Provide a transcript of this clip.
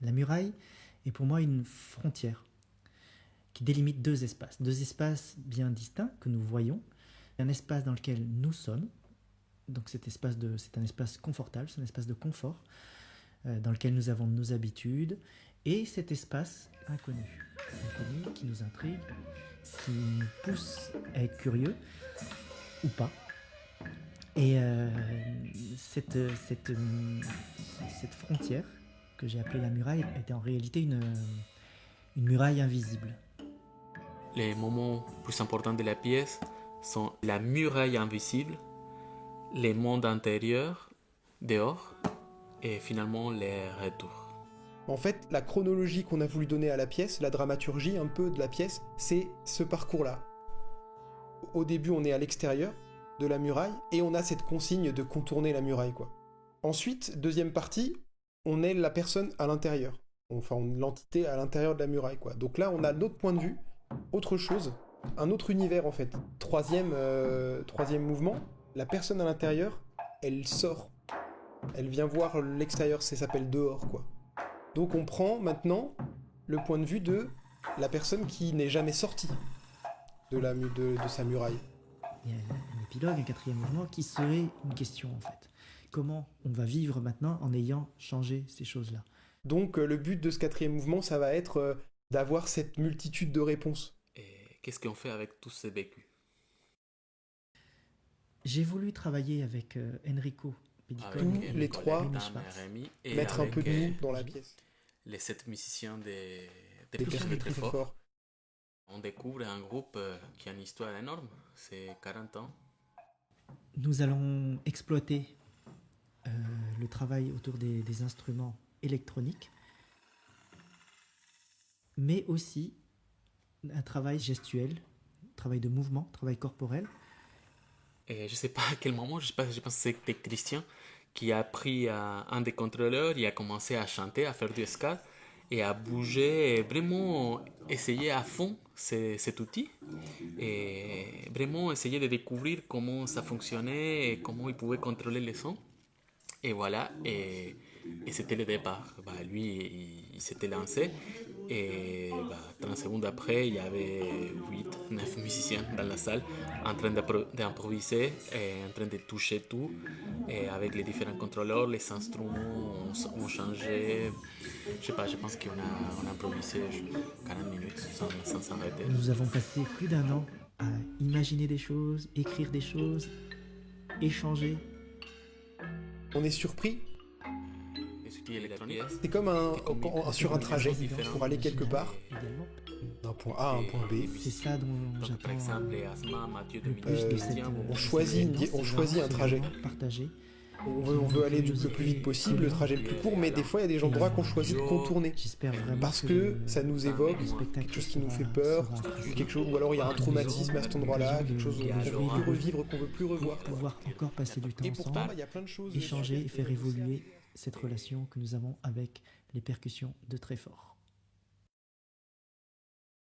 La muraille est pour moi une frontière qui délimite deux espaces bien distincts que nous voyons. Un espace dans lequel nous sommes, donc c'est un espace confortable, c'est un espace de confort, dans lequel nous avons nos habitudes, et cet espace inconnu qui nous intrigue, qui nous pousse à être curieux, ou pas. Et cette frontière que j'ai appelée la muraille était en réalité une muraille invisible. Les moments plus importants de la pièce sont la muraille invisible, les mondes intérieurs, dehors, et finalement les retours. En fait, la chronologie qu'on a voulu donner à la pièce, la dramaturgie un peu de la pièce, c'est ce parcours-là. Au début, on est à l'extérieur de la muraille, et on a cette consigne de contourner la muraille, quoi. Ensuite, deuxième partie, on est la personne à l'intérieur. Enfin, l'entité à l'intérieur de la muraille, quoi. Donc là, on a notre point de vue, autre chose, un autre univers, en fait. Troisième mouvement, la personne à l'intérieur, elle sort. Elle vient voir l'extérieur, ça s'appelle dehors, quoi. Donc on prend maintenant le point de vue de la personne qui n'est jamais sortie de sa muraille. Il y a un épilogue, un quatrième mouvement, qui serait une question, en fait. Comment on va vivre maintenant en ayant changé ces choses-là? Donc le but de ce quatrième mouvement, ça va être d'avoir cette multitude de réponses. Et qu'est-ce qu'on fait avec tous ces vécus? J'ai voulu travailler avec Enrico Pedicone, Tous les trois, mettre un peu de nous dans la pièce. Les 7 musiciens des personnes très très forts. forts. On découvre un groupe qui a une histoire énorme, c'est 40 ans. Nous allons exploiter le travail autour des instruments électroniques, mais aussi un travail gestuel, travail de mouvement, travail corporel. Et je ne sais pas à quel moment, je pense que c'était Christian qui a pris un des contrôleurs et a commencé à chanter, à faire du ska et à bouger, et vraiment essayer à fond cet outil et vraiment essayer de découvrir comment ça fonctionnait et comment il pouvait contrôler les sons. Et voilà, et c'était le départ. Lui, il s'était lancé. Et 30 secondes après, il y avait 8-9 musiciens dans la salle en train d'improviser et en train de toucher tout. Et avec les différents contrôleurs, les instruments ont changé. Je sais pas, je pense qu'on a improvisé 40 minutes sans s'arrêter. Nous avons passé plus d'1 an à imaginer des choses, écrire des choses, échanger. On est surpris. C'est C'est comme sur un trajet pour aller quelque part, Également, d'un point A à un point B. c'est ça dont Par j'attends exemple, Asma, Mathieu, le Dominique, plus de cette on choisit un trajet. partagé. On veut aller le plus vite possible, le trajet le plus court, mais des fois il y a des endroits qu'on choisit de contourner. J'espère vraiment Parce que ça nous évoque le spectacle quelque chose qui nous fait sera peur, intéressant. quelque chose, ou alors il y a un traumatisme à cet endroit-là, quelque chose qu'on veut de- plus revivre, qu'on veut plus revoir. pour pouvoir encore passer du temps Et pourtant, ensemble, il y a plein de choses. échanger et faire évoluer cette relation que nous avons avec les percussions de Tréfort.